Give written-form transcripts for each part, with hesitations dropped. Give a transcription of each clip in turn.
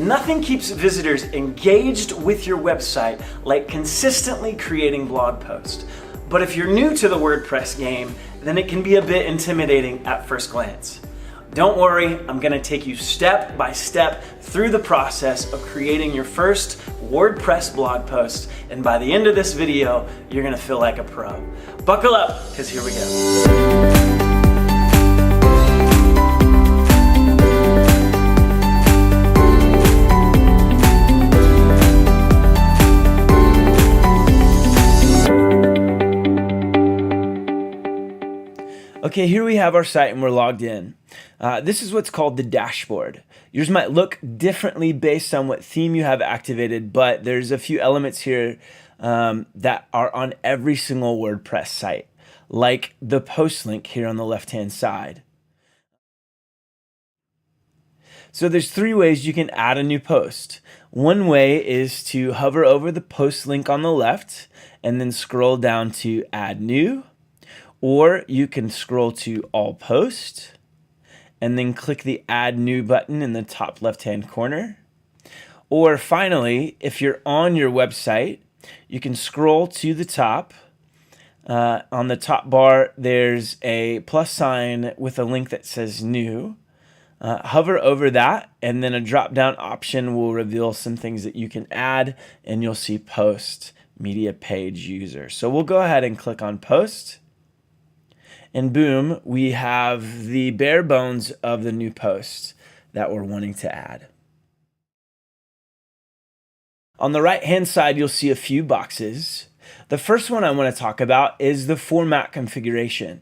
Nothing keeps visitors engaged with your website like consistently creating blog posts. But if you're new to the WordPress game, then it can be a bit intimidating at first glance. Don't worry, I'm going to take you step by step through the process of creating your first WordPress blog post, and by the end of this video, you're going to feel like a pro. Buckle up, because here we go. Okay, here we have our site and we're logged in. This is what's called the dashboard. Yours might look differently based on what theme you have activated, but there's a few elements here that are on every single WordPress site, like the post link here on the left-hand side. So there's three ways you can add a new post. One way is to hover over the post link on the left and then scroll down to Add New. Or you can scroll to All Post and then click the Add New button in the top left-hand corner. Or finally, if you're on your website, you can scroll to the top. On the top bar, there's a plus sign with a link that says New. Hover over that, and then a drop-down option will reveal some things that you can add, and you'll see Post, Media Page User. So we'll go ahead and click on Post. And boom, we have the bare bones of the new post that we're wanting to add. On the right-hand side, you'll see a few boxes. The first one I want to talk about is the format configuration.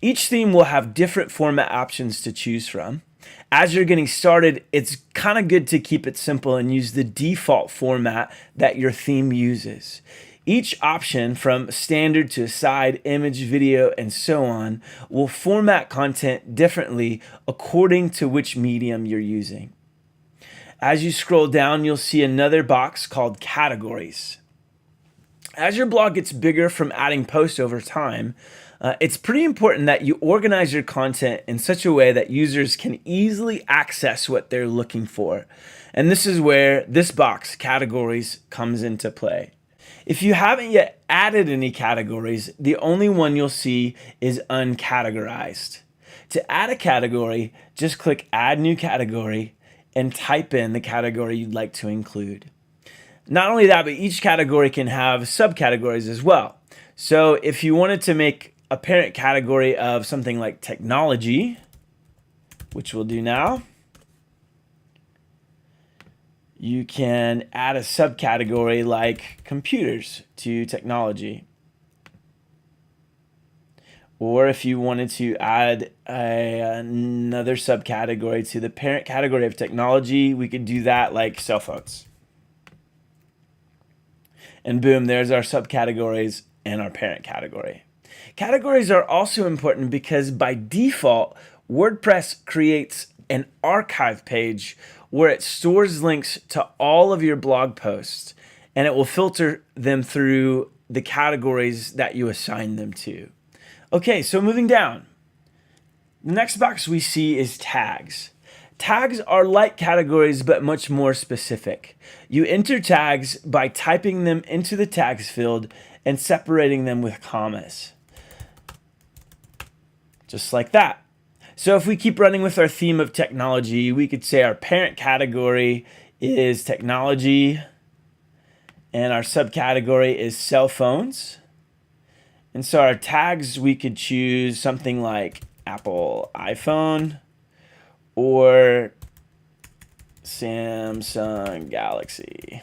Each theme will have different format options to choose from. As you're getting started, it's kind of good to keep it simple and use the default format that your theme uses. Each option, from standard to side, image, video, and so on, will format content differently according to which medium you're using. As you scroll down, you'll see another box called Categories. As your blog gets bigger from adding posts over time, it's pretty important that you organize your content in such a way that users can easily access what they're looking for. And this is where this box, Categories, comes into play. If you haven't yet added any categories, the only one you'll see is uncategorized. To add a category, just click Add New Category and type in the category you'd like to include. Not only that, but each category can have subcategories as well. So if you wanted to make a parent category of something like technology, which we'll do now, you can add a subcategory like computers to technology. Or if you wanted to add another subcategory to the parent category of technology, we could do that like cell phones. And boom, there's our subcategories and our parent category. Categories are also important because by default, WordPress creates an archive page where it stores links to all of your blog posts, and it will filter them through the categories that you assign them to. Okay, so moving down. The next box we see is tags. Tags are like categories, but much more specific. You enter tags by typing them into the tags field and separating them with commas. Just like that. So if we keep running with our theme of technology, we could say our parent category is technology and our subcategory is cell phones. And so our tags, we could choose something like Apple iPhone or Samsung Galaxy.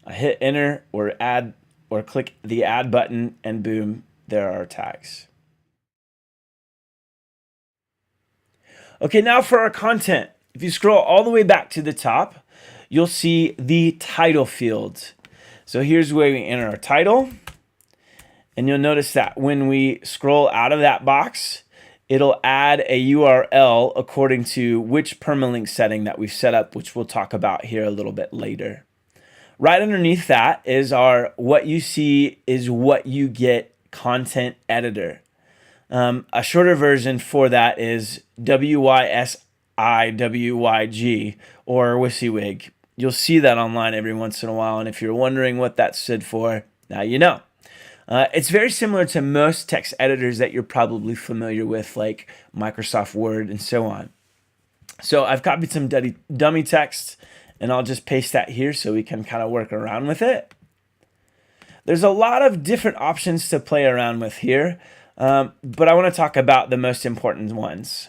I hit enter or add or click the add button and boom, there are our tags. Okay, now for our content. If you scroll all the way back to the top, you'll see the title field. So here's where we enter our title. And you'll notice that when we scroll out of that box, it'll add a URL according to which permalink setting that we've set up, which we'll talk about here a little bit later. Right underneath that is our what you see is what you get content editor. A shorter version for that is WYSIWGET IWYG or WYSIWYG. You'll see that online every once in a while, and if you're wondering what that stood for, now you know. It's very similar to most text editors that you're probably familiar with, like Microsoft Word and so on. So I've copied some dummy text, and I'll just paste that here so we can kind of work around with it. There's a lot of different options to play around with here, but I want to talk about the most important ones.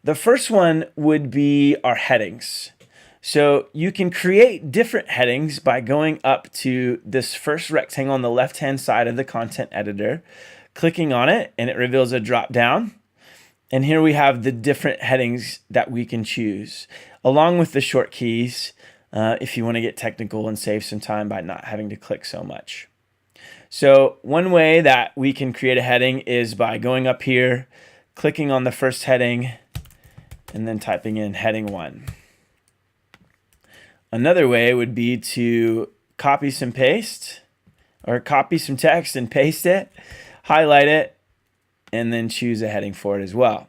The first one would be our headings. So you can create different headings by going up to this first rectangle on the left-hand side of the content editor, clicking on it, and it reveals a drop down. And here we have the different headings that we can choose, along with the short keys, if you want to get technical and save some time by not having to click so much. So one way that we can create a heading is by going up here, clicking on the first heading, and then typing in heading 1. Another way would be to copy some text and paste it, highlight it, and then choose a heading for it as well.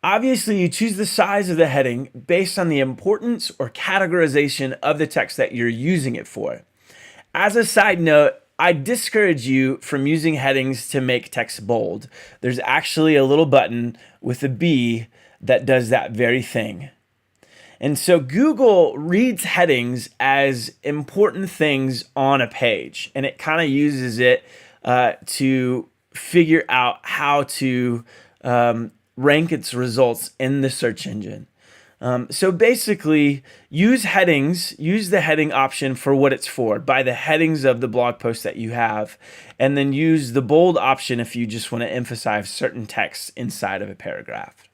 Obviously, you choose the size of the heading based on the importance or categorization of the text that you're using it for. As a side note, I discourage you from using headings to make text bold. There's actually a little button with a B that does that very thing. And so Google reads headings as important things on a page, and it kind of uses it to figure out how to rank its results in the search engine. So basically, use the heading option for what it's for, by the headings of the blog post that you have, and then use the bold option if you just want to emphasize certain text inside of a paragraph.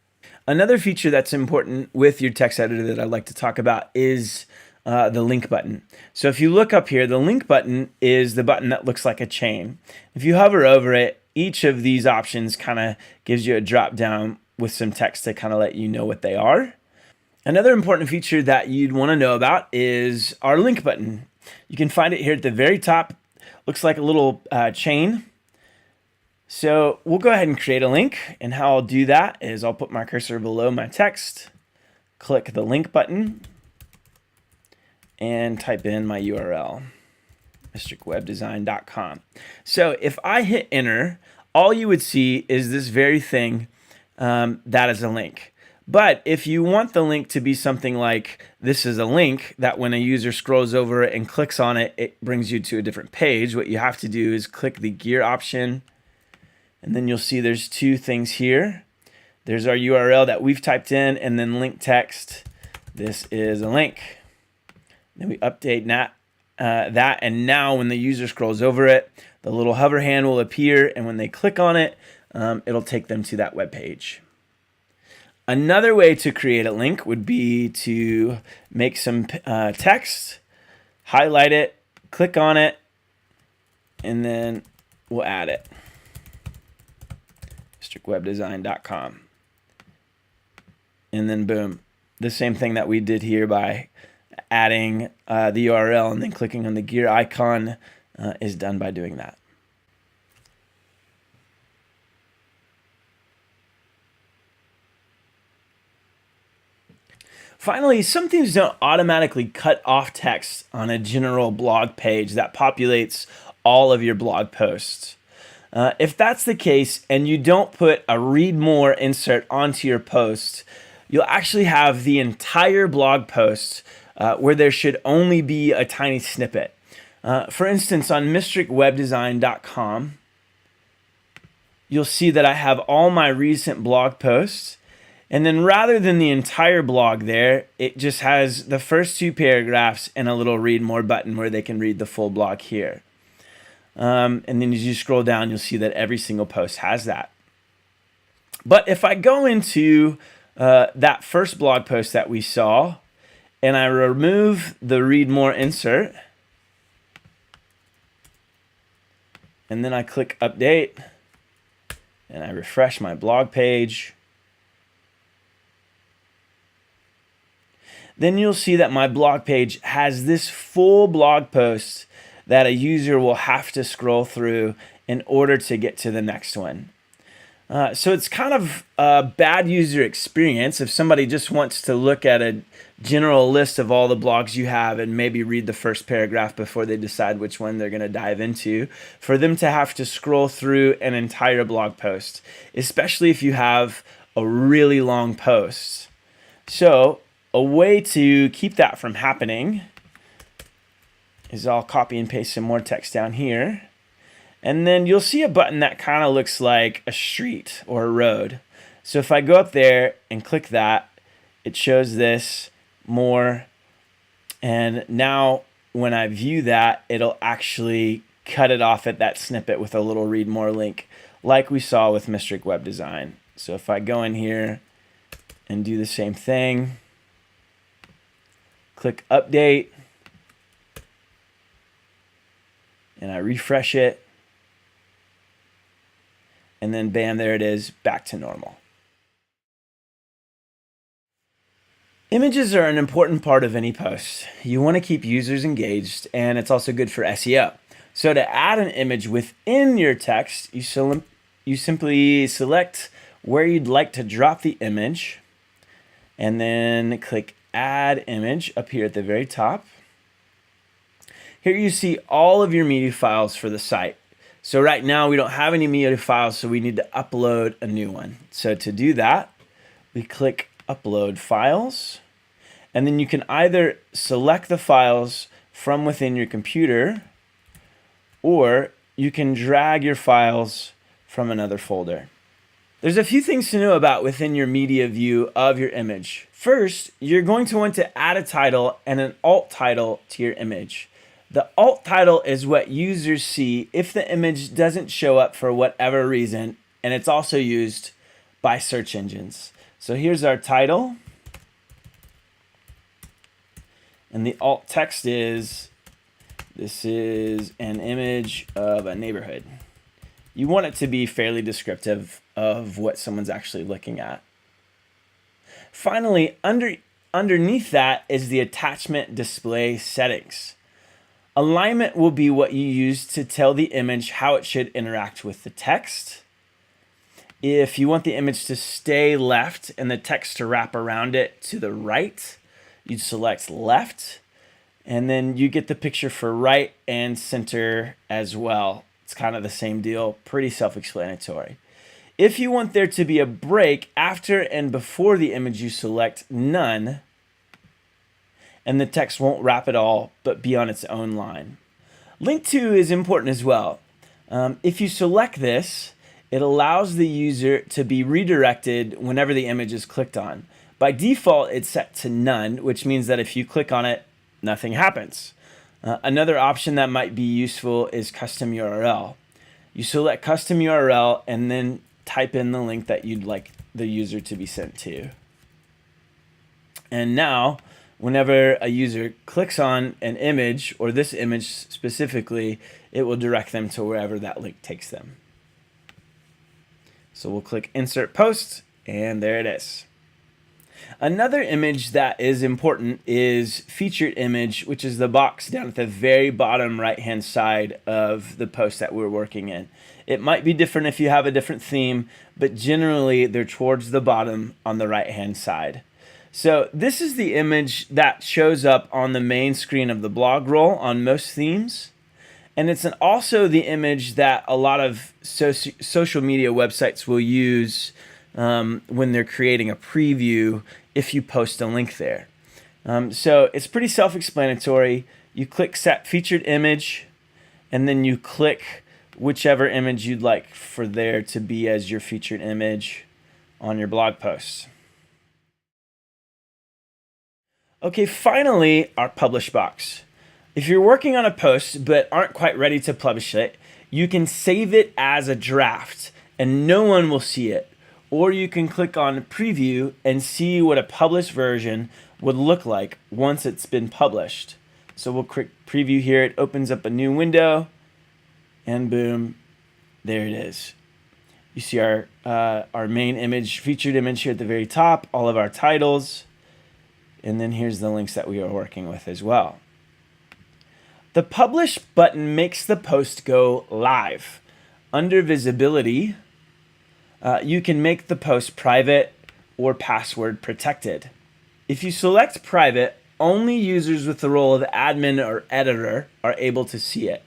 Another feature that's important with your text editor that I'd like to talk about is the link button. So if you look up here, the link button is the button that looks like a chain. If you hover over it, each of these options kind of gives you a drop down with some text to kind of let you know what they are. Another important feature that you'd want to know about is our link button. You can find it here at the very top. Looks like a little chain. So we'll go ahead and create a link, and how I'll do that is I'll put my cursor below my text, click the link button, and type in my URL, mystricwebdesign.com. So if I hit enter, all you would see is this very thing that is a link. But if you want the link to be something like this is a link that when a user scrolls over it and clicks on it, it brings you to a different page, what you have to do is click the gear option. And then you'll see there's two things here. There's our URL that we've typed in, and then link text. This is a link. Then we update that, and now when the user scrolls over it, the little hover hand will appear, and when they click on it, it'll take them to that web page. Another way to create a link would be to make some text, highlight it, click on it, and then we'll add it. mystricwebdesign.com. And then boom, the same thing that we did here by adding the URL and then clicking on the gear icon is done by doing that. Finally, some things don't automatically cut off text on a general blog page that populates all of your blog posts. If that's the case and you don't put a read more insert onto your post, you'll actually have the entire blog post where there should only be a tiny snippet. For instance, on mystricwebdesign.com, you'll see that I have all my recent blog posts. And then rather than the entire blog there, it just has the first two paragraphs and a little read more button where they can read the full blog here. And then as you scroll down, you'll see that every single post has that. But if I go into that first blog post that we saw, and I remove the read more insert, and then I click update, and I refresh my blog page, then you'll see that my blog page has this full blog post that a user will have to scroll through in order to get to the next one. So it's kind of a bad user experience if somebody just wants to look at a general list of all the blogs you have and maybe read the first paragraph before they decide which one they're going to dive into, for them to have to scroll through an entire blog post, especially if you have a really long post. So a way to keep that from happening is I'll copy and paste some more text down here. And then you'll see a button that kind of looks like a street or a road. So if I go up there and click that, it shows this more. And now when I view that, it'll actually cut it off at that snippet with a little read more link, like we saw with Mystic Web Design. So if I go in here and do the same thing, click update, and I refresh it, and then bam, there it is, back to normal. Images are an important part of any post. You want to keep users engaged, and it's also good for SEO. So to add an image within your text, you simply select where you'd like to drop the image, and then click Add Image up here at the very top. Here you see all of your media files for the site. So right now we don't have any media files, so we need to upload a new one. So to do that, we click Upload Files, and then you can either select the files from within your computer, or you can drag your files from another folder. There's a few things to know about within your media view of your image. First, you're going to want to add a title and an alt title to your image. The alt title is what users see if the image doesn't show up for whatever reason, and it's also used by search engines. So here's our title, and the alt text is, this is an image of a neighborhood. You want it to be fairly descriptive of what someone's actually looking at. Finally, underneath that is the attachment display settings. Alignment will be what you use to tell the image how it should interact with the text. If you want the image to stay left and the text to wrap around it to the right, you'd select left, and then you get the picture for right and center as well. It's kind of the same deal, pretty self-explanatory. If you want there to be a break after and before the image, you select none, and the text won't wrap at all, but be on its own line. Link to is important as well. If you select this, it allows the user to be redirected whenever the image is clicked on. By default, it's set to none, which means that if you click on it, nothing happens. Another option that might be useful is custom URL. You select custom URL and then type in the link that you'd like the user to be sent to. And now, whenever a user clicks on an image, or this image specifically, it will direct them to wherever that link takes them. So we'll click Insert Post, and there it is. Another image that is important is featured image, which is the box down at the very bottom right-hand side of the post that we're working in. It might be different if you have a different theme, but generally they're towards the bottom on the right-hand side. So this is the image that shows up on the main screen of the blog roll on most themes. And it's also the image that a lot of social media websites will use when they're creating a preview if you post a link there. So it's pretty self-explanatory. You click Set Featured Image, and then you click whichever image you'd like for there to be as your featured image on your blog post. Okay, finally, our Publish box. If you're working on a post but aren't quite ready to publish it, you can save it as a draft and no one will see it. Or you can click on Preview and see what a published version would look like once it's been published. So we'll click Preview here. It opens up a new window, and boom, there it is. You see our main image, featured image here at the very top, all of our titles, and then here's the links that we are working with as well. The Publish button makes the post go live. Under Visibility, you can make the post private or password protected. If you select private, only users with the role of admin or editor are able to see it.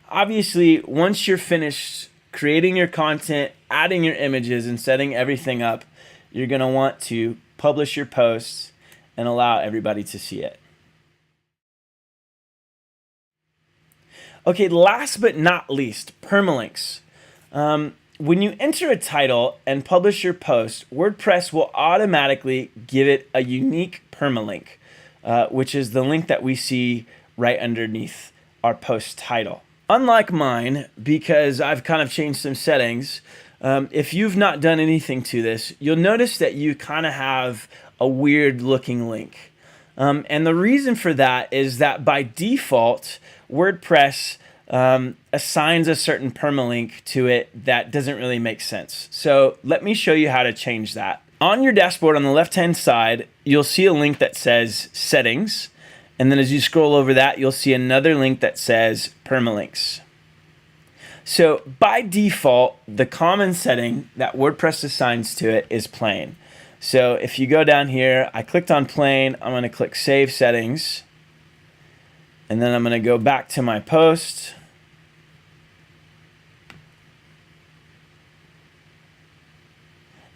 Obviously, once you're finished creating your content, adding your images, and setting everything up, you're going to want to publish your posts and allow everybody to see it. Okay, last but not least, permalinks. When you enter a title and publish your post, WordPress will automatically give it a unique permalink, which is the link that we see right underneath our post title. Unlike mine, because I've kind of changed some settings, if you've not done anything to this, you'll notice that you kind of have a weird looking link. And the reason for that is that by default, WordPress assigns a certain permalink to it that doesn't really make sense. So let me show you how to change that. On your dashboard on the left-hand side, you'll see a link that says Settings. And then as you scroll over that, you'll see another link that says Permalinks. So by default, the common setting that WordPress assigns to it is plain. So if you go down here, I clicked on plain, I'm going to click Save Settings. And then I'm going to go back to my post.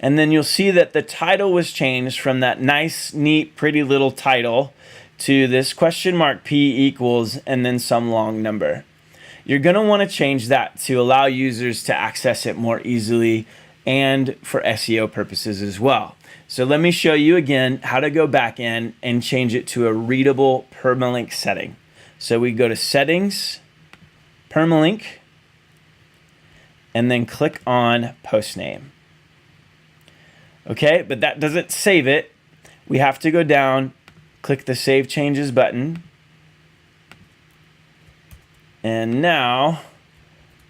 And then you'll see that the title was changed from that nice, neat, pretty little title to this question mark P equals and then some long number. You're going to want to change that to allow users to access it more easily and for SEO purposes as well. So let me show you again how to go back in and change it to a readable permalink setting. So we go to Settings, Permalink, and then click on Post Name. Okay, but that doesn't save it. We have to go down, click the Save Changes button. And now,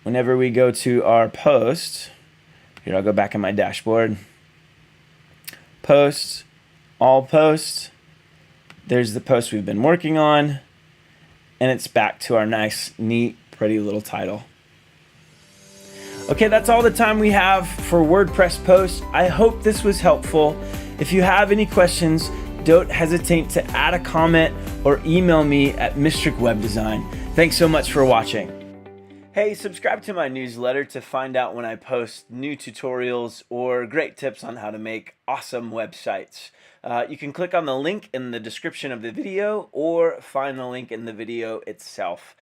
whenever we go to our post, here I'll go back in my dashboard. Posts, all posts. There's the post we've been working on. And it's back to our nice, neat, pretty little title. Okay, that's all the time we have for WordPress posts. I hope this was helpful. If you have any questions, don't hesitate to add a comment or email me at mistricwebdesign. Thanks so much for watching. Hey, subscribe to my newsletter to find out when I post new tutorials or great tips on how to make awesome websites. You can click on the link in the description of the video or find the link in the video itself.